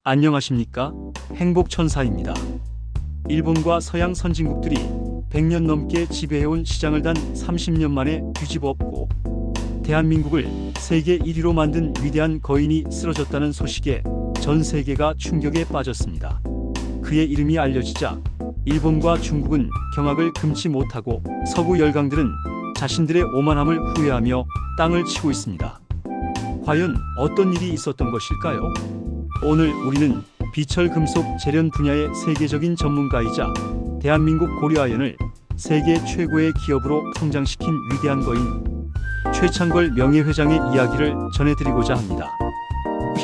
안녕하십니까? 행복천사입니다. 일본과 서양 선진국들이 100년 넘게 지배해온 시장을 단 30년 만에 뒤집어엎고 대한민국을 세계 1위로 만든 위대한 거인이 쓰러졌다는 소식에 전 세계가 충격에 빠졌습니다. 그의 이름이 알려지자 일본과 중국은 경악을 금치 못하고 서구 열강들은 자신들의 오만함을 후회하며 땅을 치고 있습니다. 과연 어떤 일이 있었던 것일까요? 오늘 우리는 비철 금속 재련 분야의 세계적인 전문가이자 대한민국 고려아연을 세계 최고의 기업으로 성장시킨 위대한 거인 최창걸 명예회장의 이야기를 전해드리고자 합니다.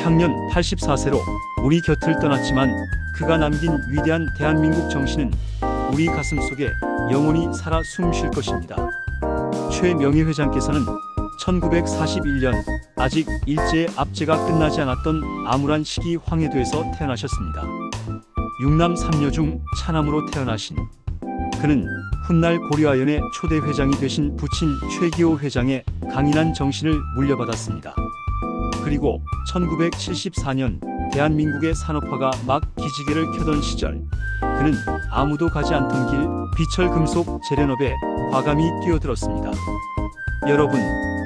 향년 84세로 우리 곁을 떠났지만 그가 남긴 위대한 대한민국 정신은 우리 가슴 속에 영원히 살아 숨 쉴 것입니다. 최 명예회장께서는 1941년 아직 일제의 압제가 끝나지 않았던 암울한 시기 황해도에서 태어나셨습니다. 6남 3녀 중 차남으로 태어나신 그는 훗날 고려아연의 초대 회장이 되신 부친 최기호 회장의 강인한 정신을 물려받았습니다. 그리고 1974년 대한민국의 산업화가 막 기지개를 켜던 시절 그는 아무도 가지 않던 길 비철 금속 재련업에 과감히 뛰어들었습니다. 여러분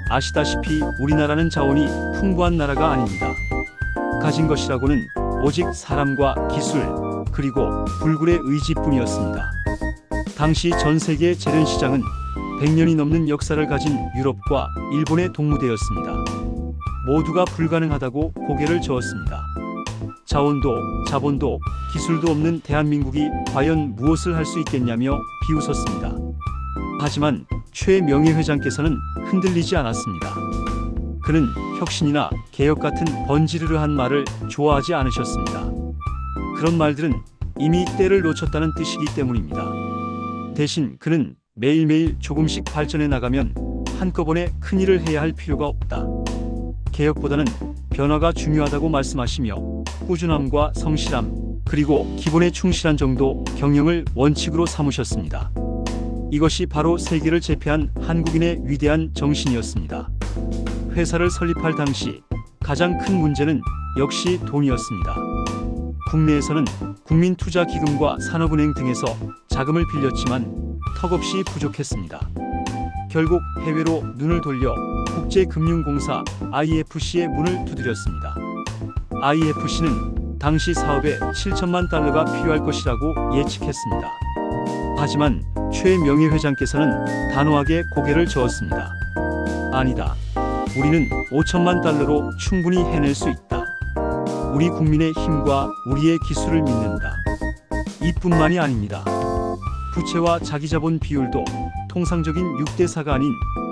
아시다시피 우리나라는 자원이 풍부한 나라가 아닙니다. 가진 것이라고는 오직 사람과 기술 그리고 불굴의 의지뿐이었습니다. 당시 전 세계 재련 시장은 100년이 넘는 역사를 가진 유럽과 일본의 동무대였습니다. 모두가 불가능하다고 고개를 저었습니다. 자원도 자본도 기술도 없는 대한민국이 과연 무엇을 할 수 있겠냐며 비웃었습니다. 하지만 최 명예회장께서는 흔들리지 않았습니다. 그는 혁신이나 개혁 같은 번지르르한 말을 좋아하지 않으셨습니다. 그런 말들은 이미 때를 놓쳤다는 뜻이기 때문입니다. 대신 그는 매일매일 조금씩 발전해 나가면 한꺼번에 큰일을 해야 할 필요가 없다. 개혁보다는 변화가 중요하다고 말씀하시며 꾸준함과 성실함 그리고 기본에 충실한 정도 경영을 원칙으로 삼으셨습니다. 이것이 바로 세계를 제패한 한국인의 위대한 정신이었습니다. 회사를 설립할 당시 가장 큰 문제는 역시 돈이었습니다. 국내에서는 국민투자기금과 산업은행 등에서 자금을 빌렸지만 턱없이 부족했습니다. 결국 해외로 눈을 돌려 국제금융공사 IFC의 문을 두드렸습니다. IFC는 당시 사업에 7천만 달러가 필요할 것이라고 예측했습니다. 하지만 최 명예회장께서는 단호하게 고개를 저었습니다. 아니다. 우리는 5천만 달러로 충분히 해낼 수 있다. 우리 국민의 힘과 우리의 기술을 믿는다. 이뿐만이 아닙니다. 부채와 자기자본 비율도 통상적인 6대4가 아닌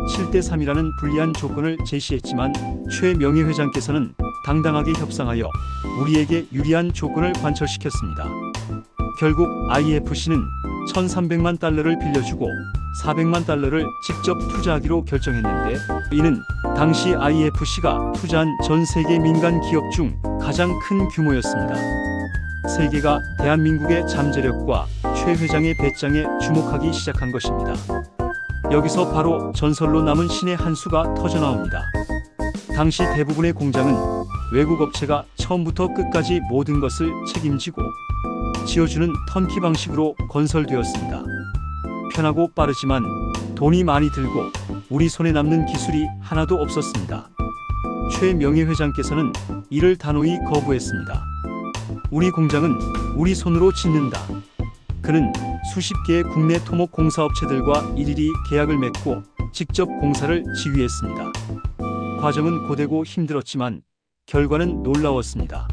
7대3이라는 불리한 조건을 제시했지만 최 명예회장께서는 당당하게 협상하여 우리에게 유리한 조건을 관철시켰습니다. 결국 IFC는 1,300만 달러를 빌려주고 400만 달러를 직접 투자하기로 결정했는데 이는 당시 IFC가 투자한 전 세계 민간 기업 중 가장 큰 규모였습니다. 세계가 대한민국의 잠재력과 최 회장의 배짱에 주목하기 시작한 것입니다. 여기서 바로 전설로 남은 신의 한 수가 터져나옵니다. 당시 대부분의 공장은 외국 업체가 처음부터 끝까지 모든 것을 책임지고 지어주는 턴키 방식으로 건설되었습니다. 편하고 빠르지만 돈이 많이 들고 우리 손에 남는 기술이 하나도 없었습니다. 최 명예회장께서는 이를 단호히 거부했습니다. 우리 공장은 우리 손으로 짓는다. 그는 수십 개의 국내 토목 공사업체들과 일일이 계약을 맺고 직접 공사를 지휘했습니다. 과정은 고되고 힘들었지만 결과는 놀라웠습니다.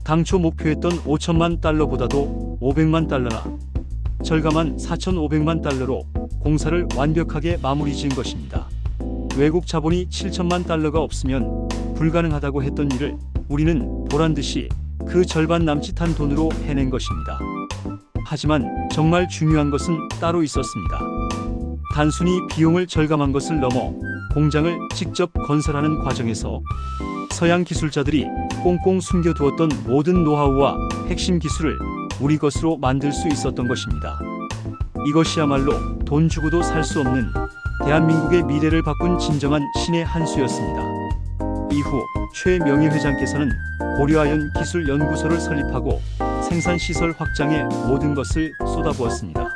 당초 목표했던 5천만 달러보다도 500만 달러나 절감한 4,500만 달러로 공사를 완벽하게 마무리 지은 것입니다. 외국 자본이 7천만 달러가 없으면 불가능하다고 했던 일을 우리는 보란듯이 그 절반 남짓한 돈으로 해낸 것입니다. 하지만 정말 중요한 것은 따로 있었습니다. 단순히 비용을 절감한 것을 넘어 공장을 직접 건설하는 과정에서 서양 기술자들이 꽁꽁 숨겨두었던 모든 노하우와 핵심 기술을 우리 것으로 만들 수 있었던 것입니다. 이것이야말로 돈 주고도 살 수 없는 대한민국의 미래를 바꾼 진정한 신의 한 수였습니다. 이후 최 명예회장께서는 고려아연 기술연구소를 설립하고 생산시설 확장에 모든 것을 쏟아부었습니다.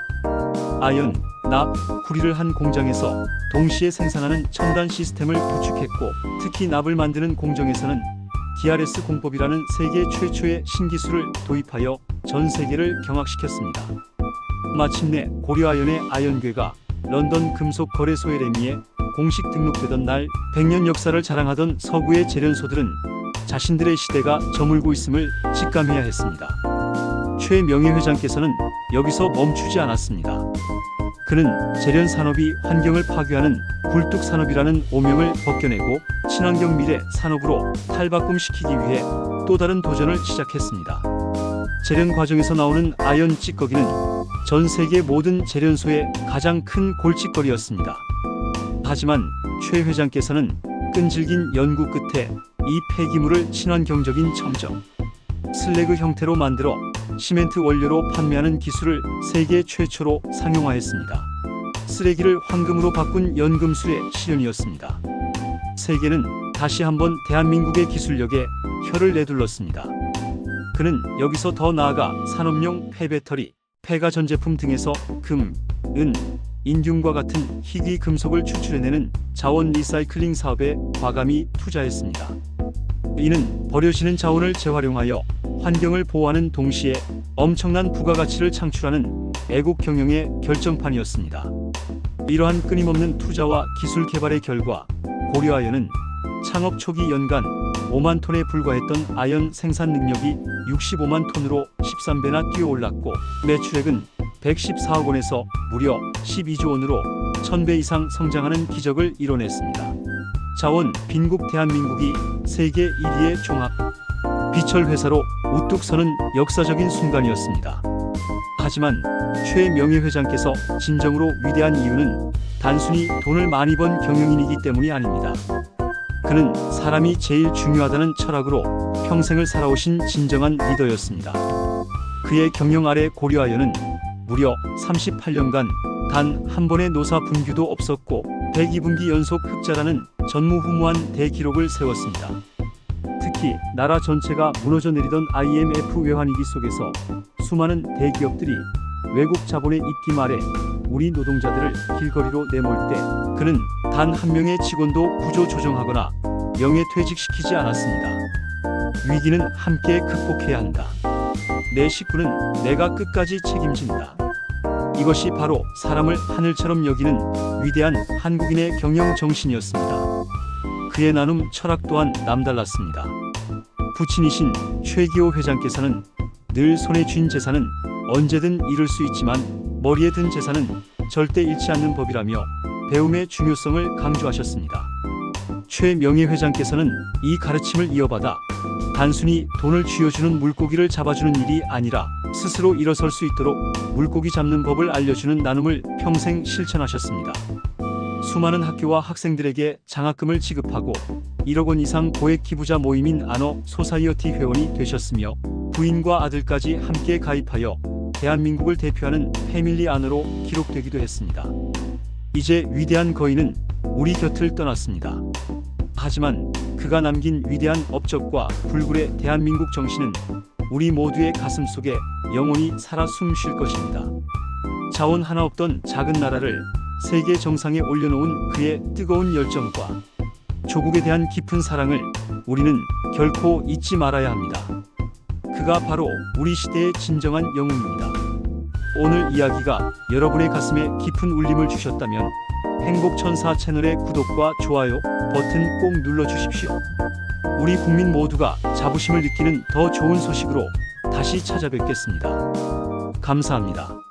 아연, 납, 구리를 한 공장에서 동시에 생산하는 첨단 시스템을 구축했고, 특히 납을 만드는 공정에서는 DRS 공법이라는 세계 최초의 신기술을 도입하여 전 세계를 경악시켰습니다. 마침내 고려아연의 아연괴가 런던 금속거래소의 레미에 공식 등록되던 날 100년 역사를 자랑하던 서구의 재련소들은 자신들의 시대가 저물고 있음을 직감해야 했습니다. 최 명예회장께서는 여기서 멈추지 않았습니다. 그는 재련 산업이 환경을 파괴하는 굴뚝 산업이라는 오명을 벗겨내고 친환경 미래 산업으로 탈바꿈시키기 위해 또 다른 도전을 시작했습니다. 재련 과정에서 나오는 아연 찌꺼기는 전 세계 모든 재련소의 가장 큰 골칫거리였습니다. 하지만 최 회장께서는 끈질긴 연구 끝에 이 폐기물을 친환경적인 첨정 슬래그 형태로 만들어 시멘트 원료로 판매하는 기술을 세계 최초로 상용화했습니다. 쓰레기를 황금으로 바꾼 연금술의 실현이었습니다. 세계는 다시 한번 대한민국의 기술력에 혀를 내둘렀습니다. 그는 여기서 더 나아가 산업용 폐배터리, 폐가 전제품 등에서 금, 은, 인듐과 같은 희귀 금속을 추출해내는 자원 리사이클링 사업에 과감히 투자했습니다. 이는 버려지는 자원을 재활용하여 환경을 보호하는 동시에 엄청난 부가가치를 창출하는 애국 경영의 결정판이었습니다. 이러한 끊임없는 투자와 기술 개발의 결과 고려아연은 창업 초기 연간 5만 톤에 불과했던 아연 생산 능력이 65만 톤으로 13배나 뛰어올랐고, 매출액은 114억 원에서 무려 12조 원으로 1000배 이상 성장하는 기적을 이뤄냈습니다. 자원 빈국 대한민국이 세계 1위의 종합 비철 회사로 우뚝 서는 역사적인 순간이었습니다. 하지만 최 명예회장께서 진정으로 위대한 이유는 단순히 돈을 많이 번 경영인이기 때문이 아닙니다. 그는 사람이 제일 중요하다는 철학으로 평생을 살아오신 진정한 리더였습니다. 그의 경영 아래 고려아연은 무려 38년간 단 한 번의 노사 분규도 없었고 102분기 연속 흑자라는 전무후무한 대기록을 세웠습니다. 특히 나라 전체가 무너져 내리던 IMF 외환위기 속에서 수많은 대기업들이 외국 자본의 입김 아래 우리 노동자들을 길거리로 내몰 때 그는 단 한 명의 직원도 구조 조정하거나 명예퇴직시키지 않았습니다. 위기는 함께 극복해야 한다. 내 식구는 내가 끝까지 책임진다. 이것이 바로 사람을 하늘처럼 여기는 위대한 한국인의 경영 정신이었습니다. 그의 나눔 철학 또한 남달랐습니다. 부친이신 최기호 회장께서는 늘 손에 쥔 재산은 언제든 잃을 수 있지만 머리에 든 재산은 절대 잃지 않는 법이라며 배움의 중요성을 강조하셨습니다. 최 명예회장께서는 이 가르침을 이어받아 단순히 돈을 쥐어주는 물고기를 잡아주는 일이 아니라 스스로 일어설 수 있도록 물고기 잡는 법을 알려주는 나눔을 평생 실천하셨습니다. 수많은 학교와 학생들에게 장학금을 지급하고 1억 원 이상 고액 기부자 모임인 아너 소사이어티 회원이 되셨으며 부인과 아들까지 함께 가입하여 대한민국을 대표하는 패밀리 아너로 기록되기도 했습니다. 이제 위대한 거인은 우리 곁을 떠났습니다. 하지만 그가 남긴 위대한 업적과 불굴의 대한민국 정신은 우리 모두의 가슴 속에 영원히 살아 숨 쉴 것입니다. 자원 하나 없던 작은 나라를 세계 정상에 올려놓은 그의 뜨거운 열정과 조국에 대한 깊은 사랑을 우리는 결코 잊지 말아야 합니다. 그가 바로 우리 시대의 진정한 영웅입니다. 오늘 이야기가 여러분의 가슴에 깊은 울림을 주셨다면 행복천사 채널의 구독과 좋아요 버튼 꼭 눌러주십시오. 우리 국민 모두가 자부심을 느끼는 더 좋은 소식으로 다시 찾아뵙겠습니다. 감사합니다.